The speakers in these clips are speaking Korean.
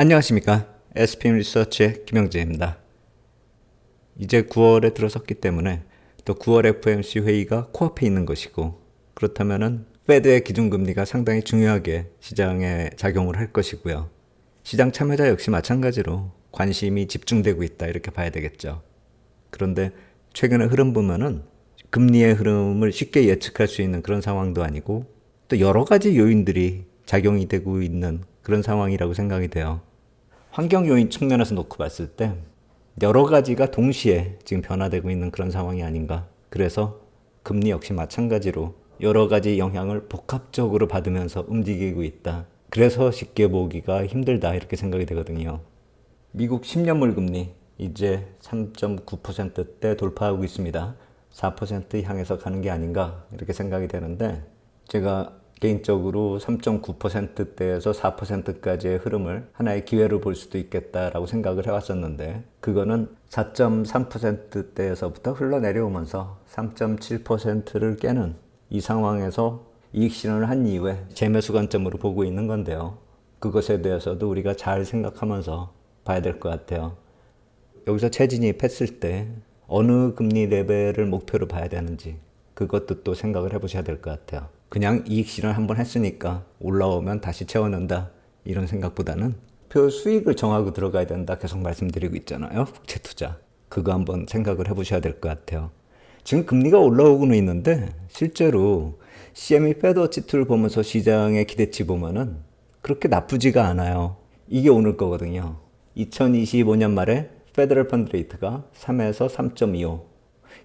안녕하십니까. SPM 리서치의 김영재입니다. 이제 9월에 들어섰기 때문에 또 9월 FOMC 회의가 코앞에 있는 것이고, 그렇다면은 페드의 기준금리가 상당히 중요하게 시장에 작용을 할 것이고요. 시장 참여자 역시 마찬가지로 관심이 집중되고 있다 이렇게 봐야 되겠죠. 그런데 최근의 흐름 보면은 금리의 흐름을 쉽게 예측할 수 있는 그런 상황도 아니고, 또 여러 가지 요인들이 작용이 되고 있는 그런 상황이라고 생각이 돼요. 환경 요인 측면에서 놓고 봤을 때 여러 가지가 동시에 지금 변화되고 있는 그런 상황이 아닌가. 그래서 금리 역시 마찬가지로 여러 가지 영향을 복합적으로 받으면서 움직이고 있다. 그래서 쉽게 보기가 힘들다 이렇게 생각이 되거든요. 미국 10년물 금리 이제 3.9%대 돌파하고 있습니다. 4% 향해서 가는 게 아닌가 이렇게 생각이 되는데, 제가 개인적으로 3.9%대에서 4%까지의 흐름을 하나의 기회로 볼 수도 있겠다라고 생각을 해왔었는데, 그거는 4.3%대에서부터 흘러내려오면서 3.7%를 깨는 이 상황에서 이익 실현을 한 이후에 재매수 관점으로 보고 있는 건데요. 그것에 대해서도 우리가 잘 생각하면서 봐야 될 것 같아요. 여기서 재진입했을 때 어느 금리 레벨을 목표로 봐야 되는지 그것도 또 생각을 해보셔야 될 것 같아요. 그냥 이익 실현 한번 했으니까 올라오면 다시 채워넣는다 이런 생각보다는 표 수익을 정하고 들어가야 된다 계속 말씀드리고 있잖아요. 국채 투자. 그거 한번 생각을 해보셔야 될 것 같아요. 지금 금리가 올라오고는 있는데 실제로 CME 페드워치를 보면서 시장의 기대치 보면은 그렇게 나쁘지가 않아요. 이게 오늘 거거든요. 2025년 말에 페더럴 펀드 레이트가 3에서 3.25.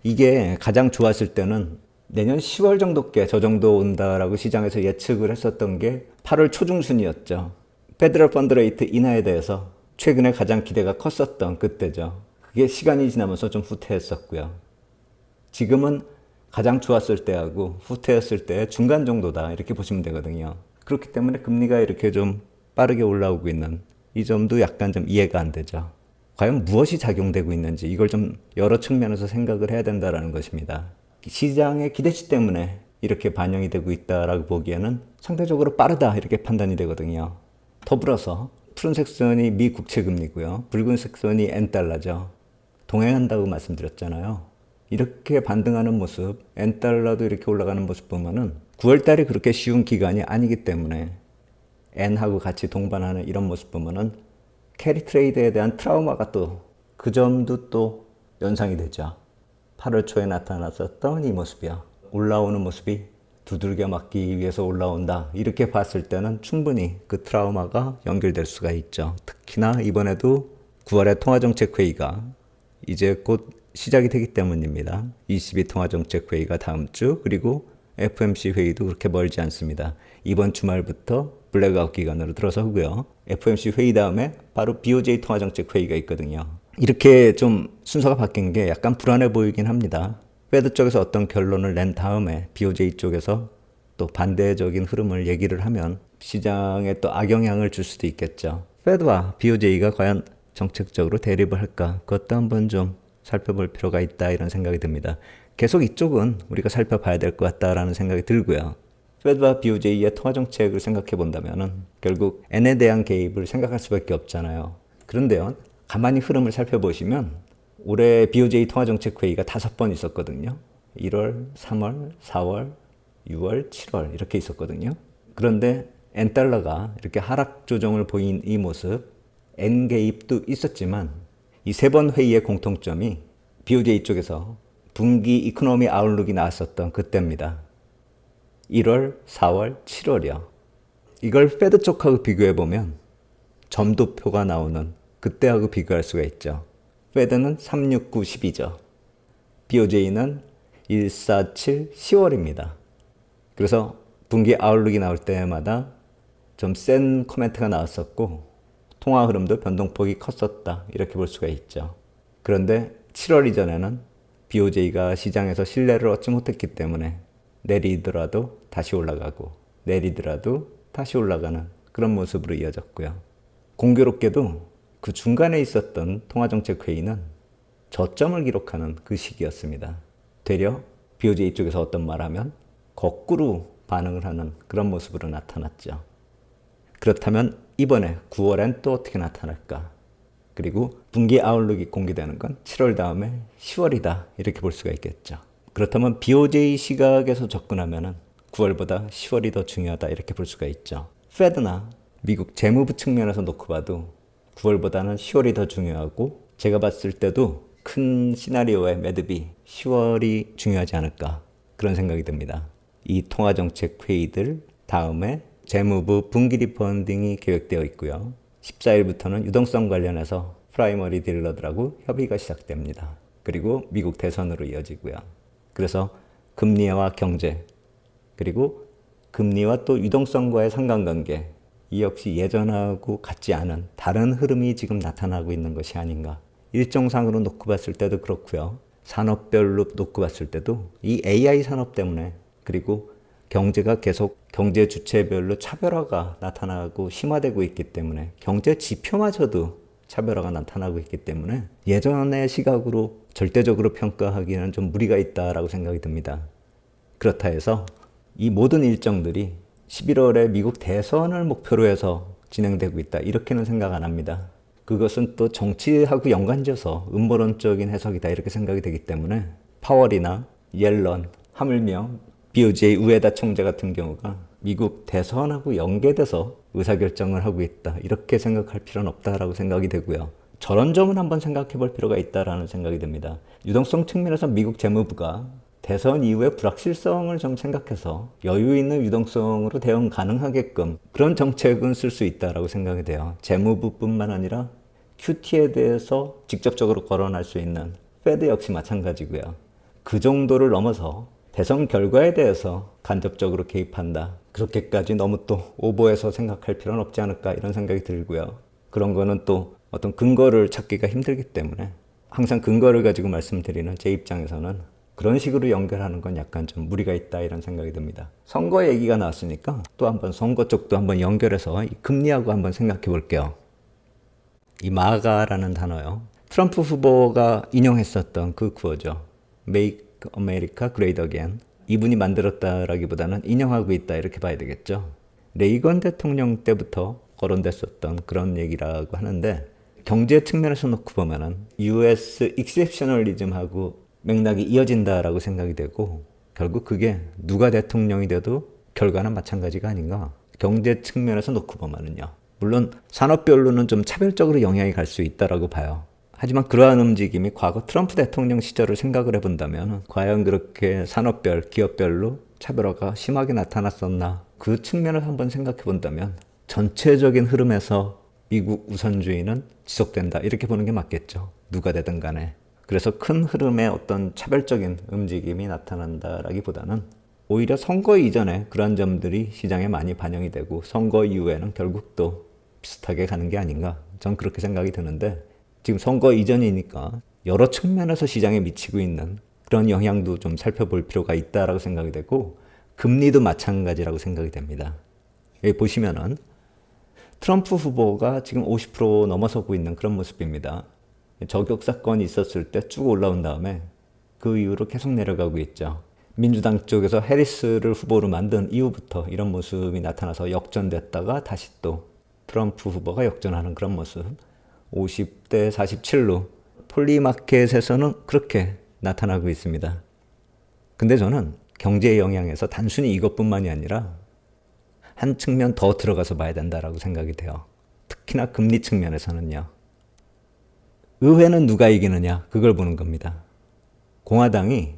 이게 가장 좋았을 때는 내년 10월 정도께 저 정도 온다라고 시장에서 예측을 했었던 게 8월 초중순이었죠. 페더럴 펀드 레이트 인하에 대해서 최근에 가장 기대가 컸었던 그때죠. 그게 시간이 지나면서 좀 후퇴했었고요. 지금은 가장 좋았을 때하고 후퇴했을 때 중간 정도다 이렇게 보시면 되거든요. 그렇기 때문에 금리가 이렇게 좀 빠르게 올라오고 있는 이 점도 약간 좀 이해가 안 되죠. 과연 무엇이 작용되고 있는지 이걸 좀 여러 측면에서 생각을 해야 된다는 것입니다. 시장의 기대치 때문에 이렇게 반영이 되고 있다라고 보기에는 상대적으로 빠르다 이렇게 판단이 되거든요. 더불어서 푸른색 선이 미 국채 금리고요. 붉은색 선이 N달러죠. 동행한다고 말씀드렸잖아요. 이렇게 반등하는 모습, N달러도 이렇게 올라가는 모습 보면은 9월달이 그렇게 쉬운 기간이 아니기 때문에 N하고 같이 동반하는 이런 모습 보면은 캐리 트레이드에 대한 트라우마가 또 그 점도 또 연상이 되죠. 8월 초에 나타났었던 이 모습이요. 올라오는 모습이 두들겨 맞기 위해서 올라온다. 이렇게 봤을 때는 충분히 그 트라우마가 연결될 수가 있죠. 특히나 이번에도 9월에 통화정책회의가 이제 곧 시작이 되기 때문입니다. 22 통화정책회의가 다음 주, 그리고 FOMC 회의도 그렇게 멀지 않습니다. 이번 주말부터 블랙아웃 기간으로 들어서고요. FOMC 회의 다음에 바로 BOJ 통화정책 회의가 있거든요. 이렇게 좀 순서가 바뀐 게 약간 불안해 보이긴 합니다. 페드 쪽에서 어떤 결론을 낸 다음에 BOJ 쪽에서 또 반대적인 흐름을 얘기를 하면 시장에 또 악영향을 줄 수도 있겠죠. 페드와 BOJ가 과연 정책적으로 대립을 할까? 그것도 한번 좀 살펴볼 필요가 있다 이런 생각이 듭니다. 계속 이쪽은 우리가 살펴봐야 될 것 같다라는 생각이 들고요. 페드와 BOJ의 통화정책을 생각해 본다면 결국 N에 대한 개입을 생각할 수밖에 없잖아요. 그런데요, 가만히 흐름을 살펴보시면 올해 BOJ 통화정책 회의가 5번 있었거든요. 1월, 3월, 4월, 6월, 7월 이렇게 있었거든요. 그런데 N달러가 이렇게 하락 조정을 보인 이 모습, N 개입도 있었지만 이 3번 회의의 공통점이 BOJ 쪽에서 분기 이코노미 아웃룩이 나왔었던 그때입니다. 1월, 4월, 7월이요. 이걸 페드 쪽하고 비교해보면 점도표가 나오는 그때하고 비교할 수가 있죠. 페드는 3, 6, 9, 10이죠. BOJ는 1, 4, 7, 10월입니다. 그래서 분기 아웃룩이 나올 때마다 좀 센 코멘트가 나왔었고 통화 흐름도 변동폭이 컸었다 이렇게 볼 수가 있죠. 그런데 7월 이전에는 BOJ가 시장에서 신뢰를 얻지 못했기 때문에 내리더라도 다시 올라가고 내리더라도 다시 올라가는 그런 모습으로 이어졌고요. 공교롭게도 그 중간에 있었던 통화정책회의는 저점을 기록하는 그 시기였습니다. 되려 BOJ 쪽에서 어떤 말하면 거꾸로 반응을 하는 그런 모습으로 나타났죠. 그렇다면 이번에 9월엔 또 어떻게 나타날까? 그리고 분기 아웃룩이 공개되는 건 7월 다음에 10월이다. 이렇게 볼 수가 있겠죠. 그렇다면 BOJ 시각에서 접근하면 9월보다 10월이 더 중요하다. 이렇게 볼 수가 있죠. 페드나 미국 재무부 측면에서 놓고 봐도 9월보다는 10월이 더 중요하고 제가 봤을 때도 큰 시나리오의 매듭이 10월이 중요하지 않을까 그런 생각이 듭니다. 이 통화정책 회의들 다음에 재무부 분기 리펀딩이 계획되어 있고요. 14일부터는 유동성 관련해서 프라이머리 딜러들하고 협의가 시작됩니다. 그리고 미국 대선으로 이어지고요. 그래서 금리와 경제 그리고 금리와 또 유동성과의 상관관계 이 역시 예전하고 같지 않은 다른 흐름이 지금 나타나고 있는 것이 아닌가. 일정상으로 놓고 봤을 때도 그렇고요. 산업별로 놓고 봤을 때도 이 AI 산업 때문에 그리고 경제가 계속 경제 주체별로 차별화가 나타나고 심화되고 있기 때문에 경제 지표마저도 차별화가 나타나고 있기 때문에 예전의 시각으로 절대적으로 평가하기에는 좀 무리가 있다라고 생각이 듭니다. 그렇다 해서 이 모든 일정들이 11월에 미국 대선을 목표로 해서 진행되고 있다. 이렇게는 생각 안 합니다. 그것은 또 정치하고 연관지어서 음모론적인 해석이다. 이렇게 생각이 되기 때문에 파월이나 옐런, 하물며 BOJ 우에다 총재 같은 경우가 미국 대선하고 연계돼서 의사결정을 하고 있다. 이렇게 생각할 필요는 없다라고 생각이 되고요. 저런 점은 한번 생각해 볼 필요가 있다라는 생각이 듭니다. 유동성 측면에서 미국 재무부가 대선 이후의 불확실성을 좀 생각해서 여유 있는 유동성으로 대응 가능하게끔 그런 정책은 쓸 수 있다라고 생각이 돼요. 재무부뿐만 아니라 QT에 대해서 직접적으로 거론할 수 있는 페드 역시 마찬가지고요. 그 정도를 넘어서 대선 결과에 대해서 간접적으로 개입한다. 그렇게까지 너무 또 오버해서 생각할 필요는 없지 않을까 이런 생각이 들고요. 그런 거는 또 어떤 근거를 찾기가 힘들기 때문에 항상 근거를 가지고 말씀드리는 제 입장에서는 그런 식으로 연결하는 건 약간 좀 무리가 있다 이런 생각이 듭니다. 선거 얘기가 나왔으니까 또 한번 선거 쪽도 한번 연결해서 이 금리하고 한번 생각해 볼게요. 이 마가라는 단어요. 트럼프 후보가 인용했었던 그 구호죠. Make America Great Again. 이분이 만들었다라기보다는 인용하고 있다 이렇게 봐야 되겠죠. 레이건 대통령 때부터 거론됐었던 그런 얘기라고 하는데 경제 측면에서 놓고 보면은 US 익셉셔널리즘하고 맥락이 이어진다라고 생각이 되고 결국 그게 누가 대통령이 돼도 결과는 마찬가지가 아닌가. 경제 측면에서 놓고 보면은요. 물론 산업별로는 좀 차별적으로 영향이 갈 수 있다라고 봐요. 하지만 그러한 움직임이 과거 트럼프 대통령 시절을 생각을 해본다면 과연 그렇게 산업별, 기업별로 차별화가 심하게 나타났었나 그 측면을 한번 생각해 본다면 전체적인 흐름에서 미국 우선주의는 지속된다 이렇게 보는 게 맞겠죠. 누가 되든 간에. 그래서 큰 흐름의 어떤 차별적인 움직임이 나타난다라기보다는 오히려 선거 이전에 그런 점들이 시장에 많이 반영이 되고 선거 이후에는 결국 또 비슷하게 가는 게 아닌가 전 그렇게 생각이 드는데 지금 선거 이전이니까 여러 측면에서 시장에 미치고 있는 그런 영향도 좀 살펴볼 필요가 있다라고 생각이 되고 금리도 마찬가지라고 생각이 됩니다. 여기 보시면은 트럼프 후보가 지금 50% 넘어서고 있는 그런 모습입니다. 저격 사건이 있었을 때 쭉 올라온 다음에 그 이후로 계속 내려가고 있죠. 민주당 쪽에서 해리스를 후보로 만든 이후부터 이런 모습이 나타나서 역전됐다가 다시 또 트럼프 후보가 역전하는 그런 모습. 50대 47로 폴리마켓에서는 그렇게 나타나고 있습니다. 근데 저는 경제의 영향에서 단순히 이것뿐만이 아니라 한 측면 더 들어가서 봐야 된다라고 생각이 돼요. 특히나 금리 측면에서는요. 의회는 누가 이기느냐 그걸 보는 겁니다. 공화당이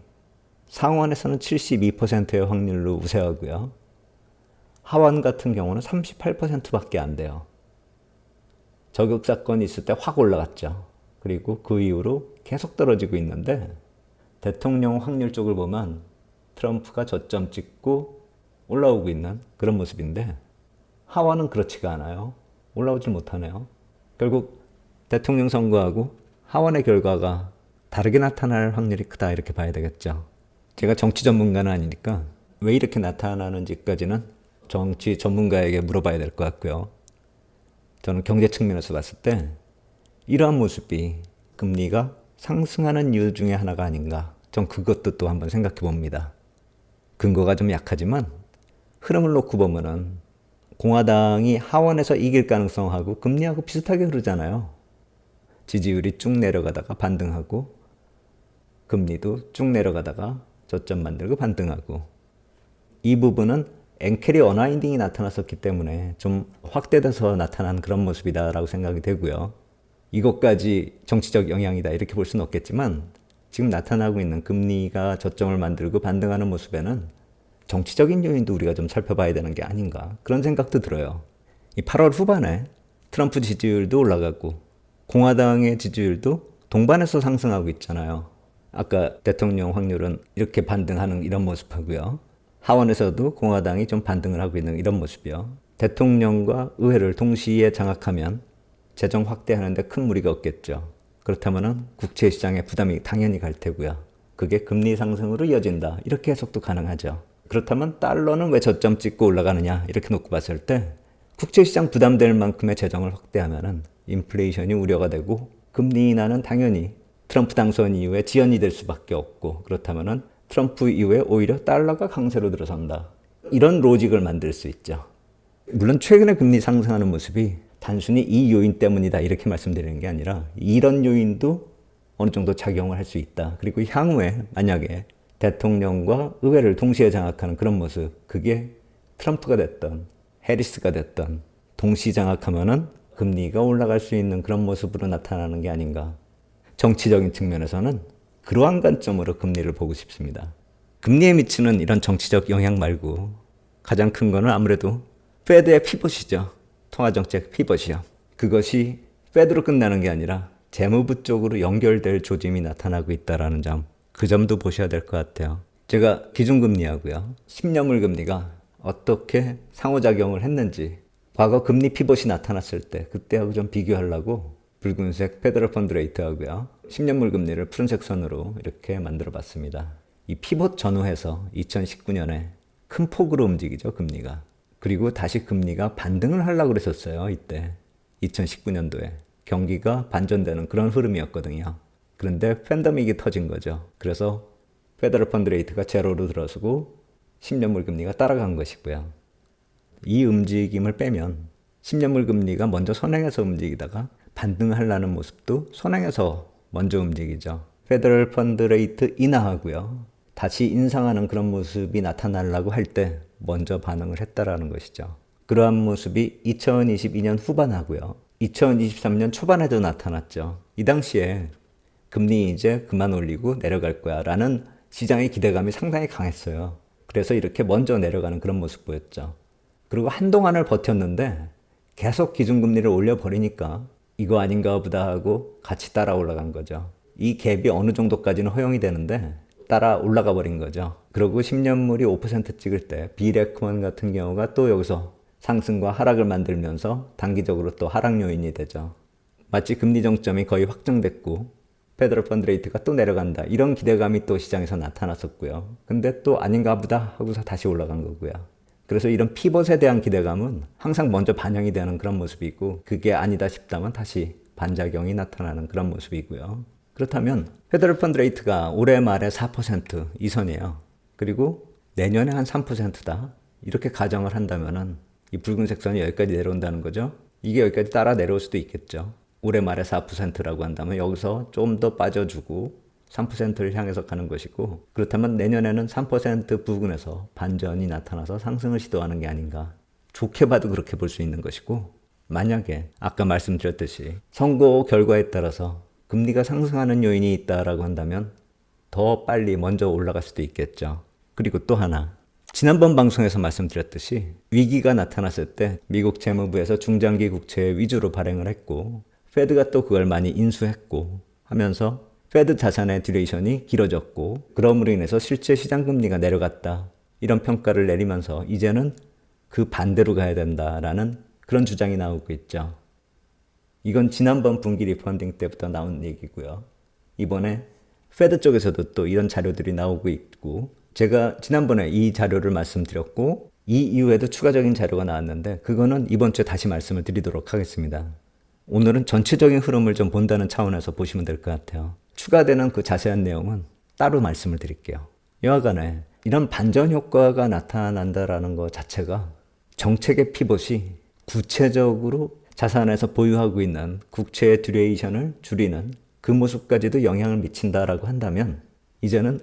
상원에서는 72%의 확률로 우세하고요. 하원 같은 경우는 38%밖에 안 돼요. 저격 사건이 있을 때 확 올라갔죠. 그리고 그 이후로 계속 떨어지고 있는데 대통령 확률 쪽을 보면 트럼프가 저점 찍고 올라오고 있는 그런 모습인데 하원은 그렇지가 않아요. 올라오질 못하네요. 결국 대통령 선거하고 하원의 결과가 다르게 나타날 확률이 크다 이렇게 봐야 되겠죠. 제가 정치 전문가는 아니니까 왜 이렇게 나타나는지까지는 정치 전문가에게 물어봐야 될 것 같고요. 저는 경제 측면에서 봤을 때 이러한 모습이 금리가 상승하는 이유 중에 하나가 아닌가. 전 그것도 또 한번 생각해 봅니다. 근거가 좀 약하지만 흐름을 놓고 보면은 공화당이 하원에서 이길 가능성하고 금리하고 비슷하게 흐르잖아요. 지지율이 쭉 내려가다가 반등하고 금리도 쭉 내려가다가 저점 만들고 반등하고 이 부분은 앵켈이 어나인딩이 나타났었기 때문에 좀 확대돼서 나타난 그런 모습이다라고 생각이 되고요. 이것까지 정치적 영향이다 이렇게 볼 수는 없겠지만 지금 나타나고 있는 금리가 저점을 만들고 반등하는 모습에는 정치적인 요인도 우리가 좀 살펴봐야 되는 게 아닌가 그런 생각도 들어요. 이 8월 후반에 트럼프 지지율도 올라가고 공화당의 지지율도 동반해서 상승하고 있잖아요. 아까 대통령 확률은 이렇게 반등하는 이런 모습하고요. 하원에서도 공화당이 좀 반등을 하고 있는 이런 모습이요. 대통령과 의회를 동시에 장악하면 재정 확대하는데 큰 무리가 없겠죠. 그렇다면 국채 시장에 부담이 당연히 갈 테고요. 그게 금리 상승으로 이어진다. 이렇게 해석도 가능하죠. 그렇다면 달러는 왜 저점 찍고 올라가느냐 이렇게 놓고 봤을 때 국채 시장 부담될 만큼의 재정을 확대하면 인플레이션이 우려가 되고 금리 인하는 당연히 트럼프 당선 이후에 지연이 될 수밖에 없고 그렇다면 트럼프 이후에 오히려 달러가 강세로 들어선다. 이런 로직을 만들 수 있죠. 물론 최근에 금리 상승하는 모습이 단순히 이 요인 때문이다 이렇게 말씀드리는 게 아니라 이런 요인도 어느 정도 작용을 할 수 있다. 그리고 향후에 만약에 대통령과 의회를 동시에 장악하는 그런 모습 그게 트럼프가 됐던 해리스가 됐던 동시 장악하면은 금리가 올라갈 수 있는 그런 모습으로 나타나는 게 아닌가. 정치적인 측면에서는 그러한 관점으로 금리를 보고 싶습니다. 금리에 미치는 이런 정치적 영향 말고 가장 큰 거는 아무래도 페드의 피벗이죠. 통화정책 피벗이요. 그것이 페드로 끝나는 게 아니라 재무부 쪽으로 연결될 조짐이 나타나고 있다는 점, 그 점도 보셔야 될 것 같아요. 제가 기준금리하고요. 10년물 금리가 어떻게 상호작용을 했는지 과거 금리 피벗이 나타났을 때 그때하고 좀 비교하려고 붉은색 페더럴 펀드 레이트하고요. 10년물 금리를 푸른색 선으로 이렇게 만들어 봤습니다. 이 피벗 전후해서 2019년에 큰 폭으로 움직이죠, 금리가. 그리고 다시 금리가 반등을 하려고 그랬었어요, 이때. 2019년도에. 경기가 반전되는 그런 흐름이었거든요. 그런데 팬데믹이 터진 거죠. 그래서 페더럴 펀드 레이트가 제로로 들어서고 10년물 금리가 따라간 것이고요. 이 움직임을 빼면 10년물 금리가 먼저 선행해서 움직이다가 반등하려는 모습도 선행해서 먼저 움직이죠. 페더럴 펀드 레이트 인하하고요. 다시 인상하는 그런 모습이 나타나려고 할 때 먼저 반응을 했다라는 것이죠. 그러한 모습이 2022년 후반하고요. 2023년 초반에도 나타났죠. 이 당시에 금리 이제 그만 올리고 내려갈 거야 라는 시장의 기대감이 상당히 강했어요. 그래서 이렇게 먼저 내려가는 그런 모습 보였죠. 그리고 한동안을 버텼는데 계속 기준금리를 올려버리니까 이거 아닌가 보다 하고 같이 따라 올라간 거죠. 이 갭이 어느 정도까지는 허용이 되는데 따라 올라가 버린 거죠. 그리고 10년물이 5% 찍을 때 비레크먼 같은 경우가 또 여기서 상승과 하락을 만들면서 단기적으로 또 하락 요인이 되죠. 마치 금리 정점이 거의 확정됐고 페더럴 펀드 레이트가 또 내려간다. 이런 기대감이 또 시장에서 나타났었고요. 근데 또 아닌가 보다 하고서 다시 올라간 거고요. 그래서 이런 피벗에 대한 기대감은 항상 먼저 반영이 되는 그런 모습이고 그게 아니다 싶다면 다시 반작용이 나타나는 그런 모습이고요. 그렇다면 페더럴 펀드 레이트가 올해 말에 4% 이 선이에요. 그리고 내년에 한 3%다. 이렇게 가정을 한다면은 이 붉은색 선이 여기까지 내려온다는 거죠. 이게 여기까지 따라 내려올 수도 있겠죠. 올해 말에 4%라고 한다면 여기서 좀 더 빠져주고 3%를 향해서 가는 것이고 그렇다면 내년에는 3% 부근에서 반전이 나타나서 상승을 시도하는 게 아닌가. 좋게 봐도 그렇게 볼 수 있는 것이고 만약에 아까 말씀드렸듯이 선거 결과에 따라서 금리가 상승하는 요인이 있다라고 한다면 더 빨리 먼저 올라갈 수도 있겠죠. 그리고 또 하나 지난번 방송에서 말씀드렸듯이 위기가 나타났을 때 미국 재무부에서 중장기 국채 위주로 발행을 했고 페드가 또 그걸 많이 인수했고 하면서 페드 자산의 듀레이션이 길어졌고 그럼으로 인해서 실제 시장 금리가 내려갔다. 이런 평가를 내리면서 이제는 그 반대로 가야 된다라는 그런 주장이 나오고 있죠. 이건 지난번 분기 리펀딩 때부터 나온 얘기고요. 이번에 페드 쪽에서도 또 이런 자료들이 나오고 있고 제가 지난번에 이 자료를 말씀드렸고 이 이후에도 추가적인 자료가 나왔는데 그거는 이번 주에 다시 말씀을 드리도록 하겠습니다. 오늘은 전체적인 흐름을 좀 본다는 차원에서 보시면 될 것 같아요. 추가되는 그 자세한 내용은 따로 말씀을 드릴게요. 여하간에 이런 반전 효과가 나타난다라는 것 자체가 정책의 피봇이 구체적으로 자산에서 보유하고 있는 국채의 듀레이션을 줄이는 그 모습까지도 영향을 미친다라고 한다면 이제는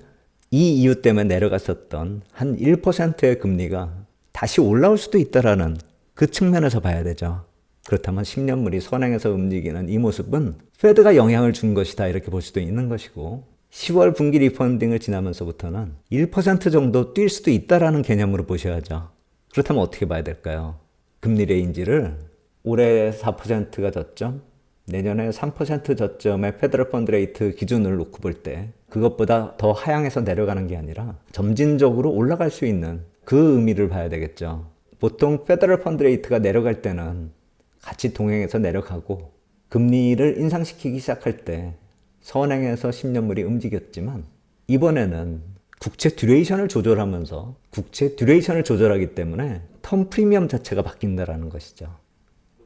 이 이유 때문에 내려갔었던 한 1%의 금리가 다시 올라올 수도 있다라는 그 측면에서 봐야 되죠. 그렇다면 10년물이 선행해서 움직이는 이 모습은 페드가 영향을 준 것이다 이렇게 볼 수도 있는 것이고 10월 분기 리펀딩을 지나면서부터는 1% 정도 뛸 수도 있다라는 개념으로 보셔야죠. 그렇다면 어떻게 봐야 될까요? 금리 레인지를 올해 4%가 저점, 내년에 3% 저점의 페더럴 펀드 레이트 기준을 놓고 볼 때 그것보다 더 하향해서 내려가는 게 아니라 점진적으로 올라갈 수 있는 그 의미를 봐야 되겠죠. 보통 페더럴 펀드 레이트가 내려갈 때는 같이 동행해서 내려가고 금리를 인상시키기 시작할 때 선행해서 10년물이 움직였지만 이번에는 국채 듀레이션을 조절하면서 국채 듀레이션을 조절하기 때문에 텀 프리미엄 자체가 바뀐다라는 것이죠.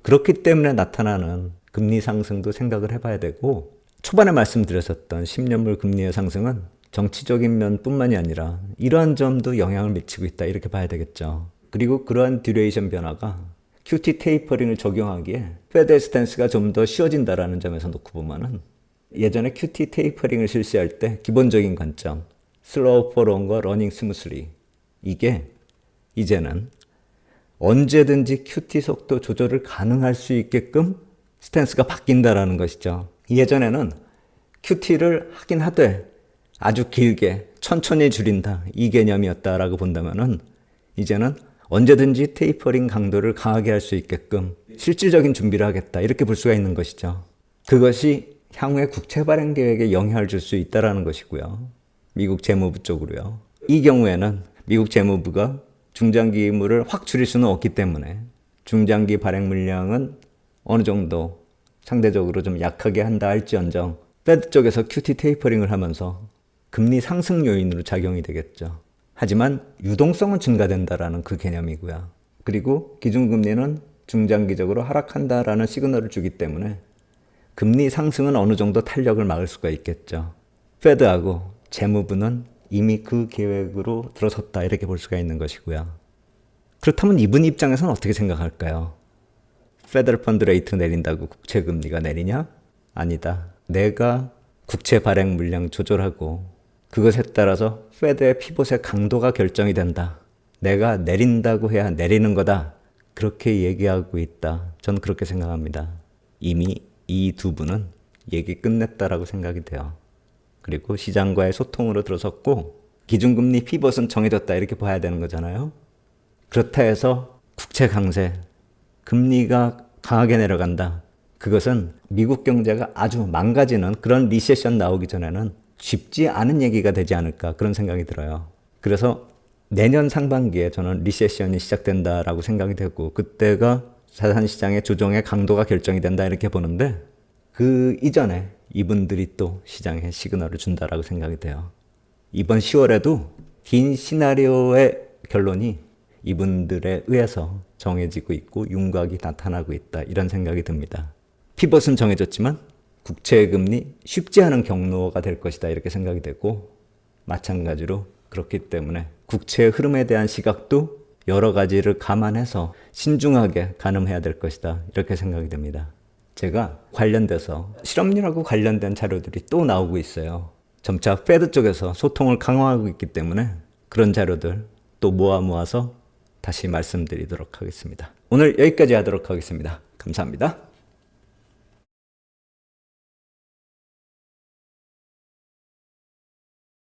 그렇기 때문에 나타나는 금리 상승도 생각을 해봐야 되고 초반에 말씀드렸었던 10년물 금리의 상승은 정치적인 면뿐만이 아니라 이러한 점도 영향을 미치고 있다 이렇게 봐야 되겠죠. 그리고 그러한 듀레이션 변화가 QT 테이퍼링을 적용하기에 페드의 스탠스가 좀 더 쉬워진다라는 점에서 놓고 보면은 예전에 QT 테이퍼링을 실시할 때 기본적인 관점 슬로우 for longer, running smoothly 이게 이제는 언제든지 QT 속도 조절을 가능할 수 있게끔 스탠스가 바뀐다라는 것이죠. 예전에는 QT를 하긴 하되 아주 길게 천천히 줄인다 이 개념이었다라고 본다면은 이제는 언제든지 테이퍼링 강도를 강하게 할 수 있게끔 실질적인 준비를 하겠다 이렇게 볼 수가 있는 것이죠. 그것이 향후에 국채 발행 계획에 영향을 줄 수 있다라는 것이고요. 미국 재무부 쪽으로요. 이 경우에는 미국 재무부가 중장기 의무를 확 줄일 수는 없기 때문에 중장기 발행 물량은 어느 정도 상대적으로 좀 약하게 한다 할지언정 페드 쪽에서 QT 테이퍼링을 하면서 금리 상승 요인으로 작용이 되겠죠. 하지만 유동성은 증가된다라는 그 개념이고요. 그리고 기준금리는 중장기적으로 하락한다라는 시그널을 주기 때문에 금리 상승은 어느 정도 탄력을 막을 수가 있겠죠. 페드하고 재무부는 이미 그 계획으로 들어섰다 이렇게 볼 수가 있는 것이고요. 그렇다면 이분 입장에서는 어떻게 생각할까요? 페더럴 펀드 레이트 내린다고 국채 금리가 내리냐? 아니다. 내가 국채 발행 물량 조절하고 그것에 따라서 페드의 피봇의 강도가 결정이 된다. 내가 내린다고 해야 내리는 거다. 그렇게 얘기하고 있다. 저는 그렇게 생각합니다. 이미 이 두 분은 얘기 끝냈다라고 생각이 돼요. 그리고 시장과의 소통으로 들어섰고 기준금리 피벗은 정해졌다 이렇게 봐야 되는 거잖아요. 그렇다 해서 국채 강세, 금리가 강하게 내려간다. 그것은 미국 경제가 아주 망가지는 그런 리세션 나오기 전에는 쉽지 않은 얘기가 되지 않을까 그런 생각이 들어요. 그래서 내년 상반기에 저는 리세션이 시작된다라고 생각이 되고 그때가 자산시장의 조정의 강도가 결정이 된다 이렇게 보는데 그 이전에 이분들이 또 시장에 시그널을 준다라고 생각이 돼요. 이번 10월에도 긴 시나리오의 결론이 이분들에 의해서 정해지고 있고 윤곽이 나타나고 있다 이런 생각이 듭니다. 피벗은 정해졌지만 국채 금리 쉽지 않은 경로가 될 것이다 이렇게 생각이 되고 마찬가지로 그렇기 때문에 국채의 흐름에 대한 시각도 여러 가지를 감안해서 신중하게 가늠해야 될 것이다 이렇게 생각이 됩니다. 제가 관련돼서 실업률하고 관련된 자료들이 또 나오고 있어요. 점차 페드 쪽에서 소통을 강화하고 있기 때문에 그런 자료들 또 모아서 다시 말씀드리도록 하겠습니다. 오늘 여기까지 하도록 하겠습니다. 감사합니다.